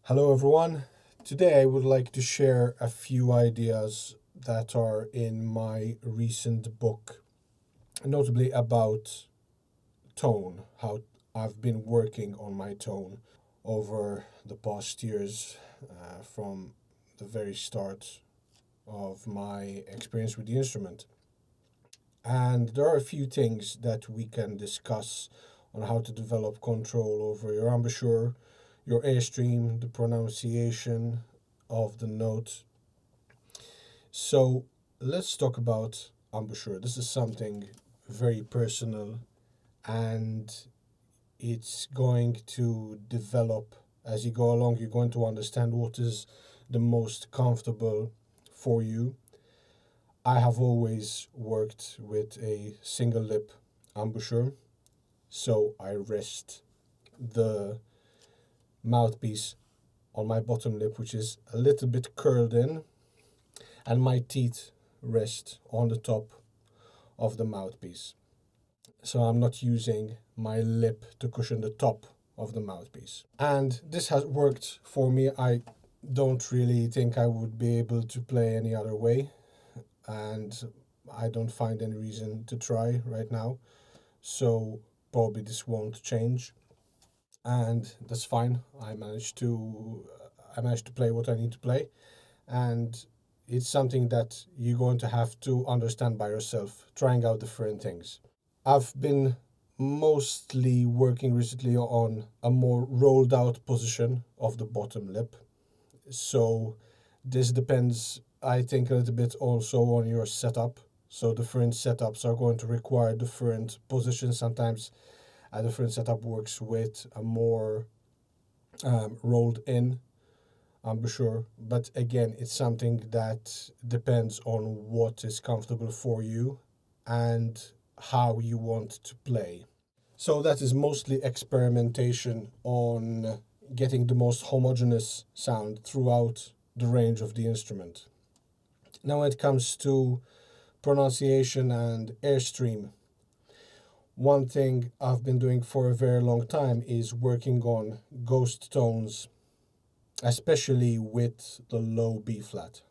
Hello, everyone. Today I would like to share a few ideas that are in my recent book, notably about tone, how I've been working on my tone over the past years from the very start of my experience with the instrument. And there are a few things that we can discuss on how to develop control over your embouchure, your airstream, the pronunciation of the note. So let's talk about embouchure. This is something very personal and it's going to develop as you go along. You're going to understand what is the most comfortable for you. I have always worked with a single lip embouchure, so I rest the mouthpiece on my bottom lip, which is a little bit curled in, and my teeth rest on the top of the mouthpiece. So I'm not using my lip to cushion the top of the mouthpiece. And this has worked for me. I don't really think I would be able to play any other way, and I don't find any reason to try right now. So probably this won't change, and that's fine. I managed to play what I need to play, and it's something that you're going to have to understand by yourself, trying out different things. I've been mostly working recently on a more rolled out position of the bottom lip. So this depends, I think, a little bit also on your setup. So different setups are going to require different positions. Sometimes a different setup works with a more rolled in embouchure, but again, it's something that depends on what is comfortable for you and how you want to play. So that is mostly experimentation on getting the most homogeneous sound throughout the range of the instrument. Now, when it comes to pronunciation and airstream, one thing I've been doing for a very long time is working on ghost tones, especially with the low B flat.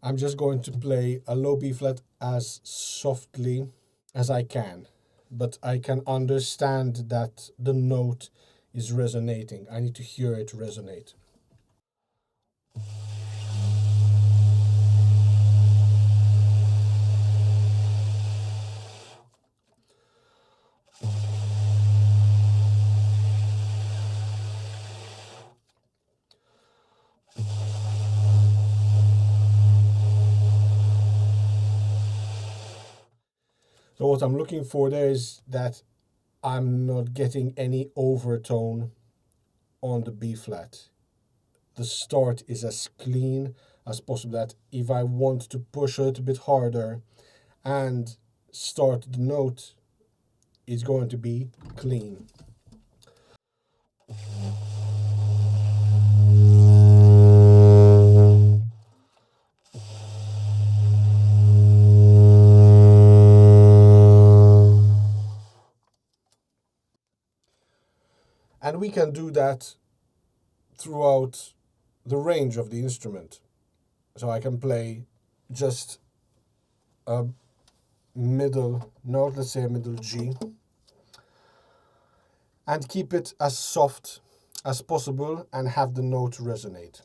I'm just going to play a low B flat as softly as I can, but I can understand that the note is resonating. I need to hear it resonate. So what I'm looking for there is that I'm not getting any overtone on the B flat. The start is as clean as possible, that if I want to push a little bit harder and start the note, it's going to be clean. And we can do that throughout the range of the instrument. So I can play just a middle note, let's say a middle G, and keep it as soft as possible and have the note resonate.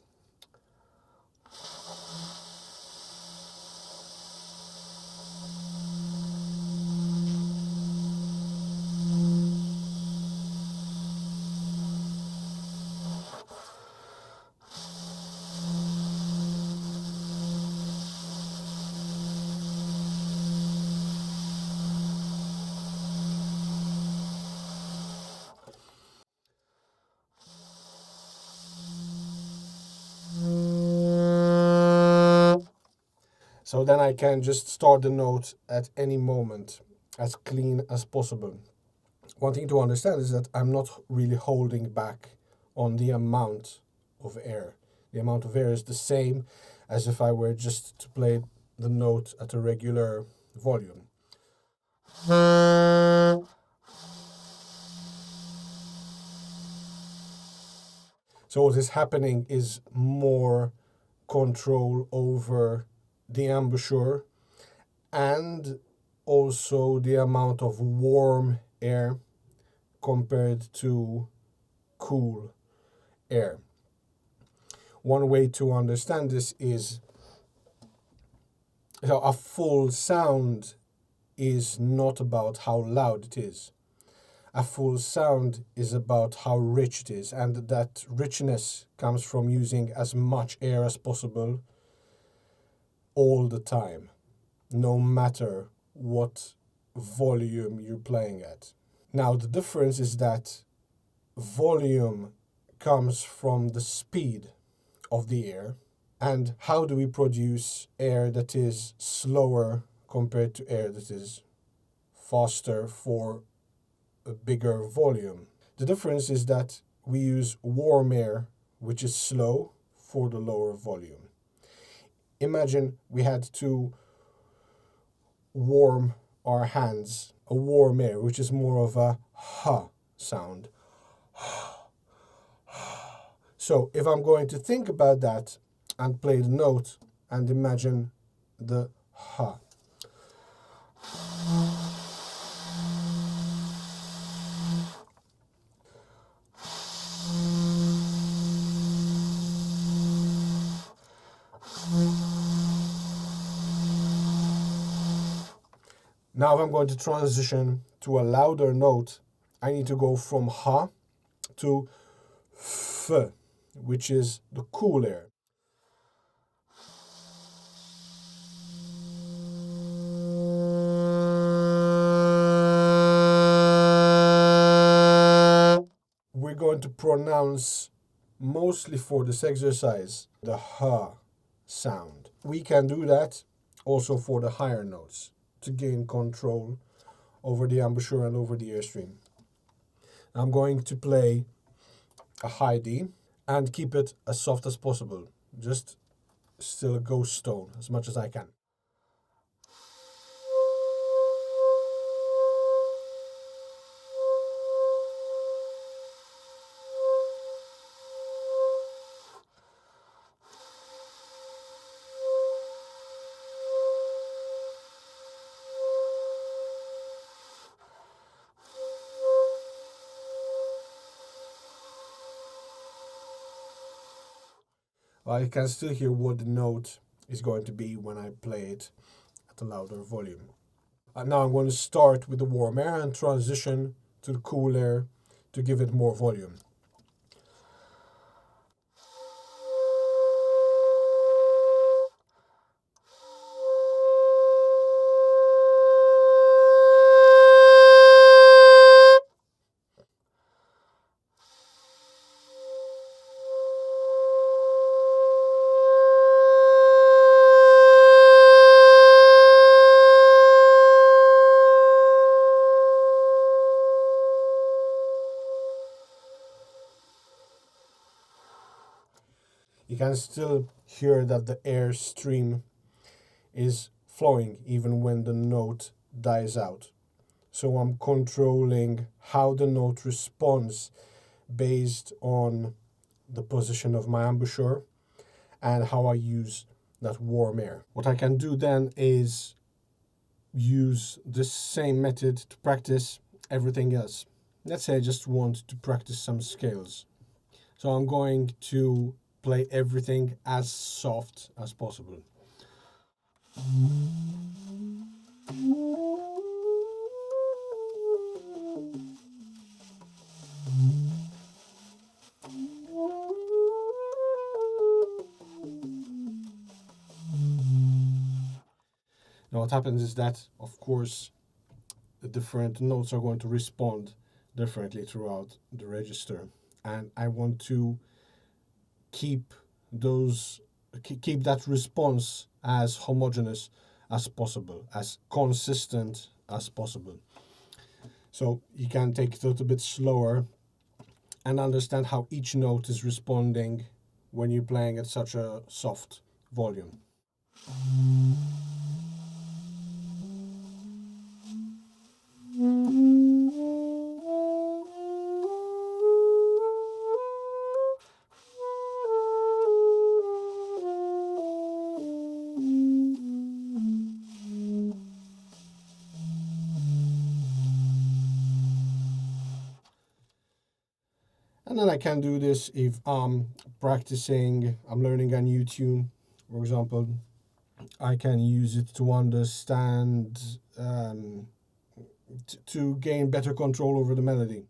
So then I can just start the note at any moment as clean as possible. One thing to understand is that I'm not really holding back on the amount of air. The amount of air is the same as if I were just to play the note at a regular volume. So what is happening is more control over the embouchure and also the amount of warm air compared to cool air. One way to understand this is, so a full sound is not about how loud it is. A full sound is about how rich it is, and that richness comes from using as much air as possible all the time, no matter what volume you're playing at. Now, the difference is that volume comes from the speed of the air, and how do we produce air that is slower compared to air that is faster for a bigger volume. The difference is that we use warm air, which is slow, for the lower volume. Imagine we had to warm our hands, a warm air, which is more of a ha sound. So if I'm going to think about that and play the note and imagine the ha. Now if I'm going to transition to a louder note, I need to go from ha to f, which is the cool air. We're going to pronounce, mostly for this exercise, the ha sound. We can do that also for the higher notes to gain control over the embouchure and over the airstream. I'm going to play a high D and keep it as soft as possible. Just still a ghost tone as much as I can. I can still hear what the note is going to be when I play it at a louder volume. Now I'm going to start with the warm air and transition to the cool air to give it more volume. You can still hear that the air stream is flowing even when the note dies out. So I'm controlling how the note responds based on the position of my embouchure and how I use that warm air. What I can do then is use this same method to practice everything else. Let's say I just want to practice some scales. So I'm going to play everything as soft as possible. Now what happens is that, of course, the different notes are going to respond differently throughout the register. And I want to keep that response as homogeneous as possible, as consistent as possible. So you can take it a little bit slower and understand how each note is responding when you're playing at such a soft volume. And then I can do this if I'm practicing, I'm learning a new tune, for example. I can use it to understand, to gain better control over the melody.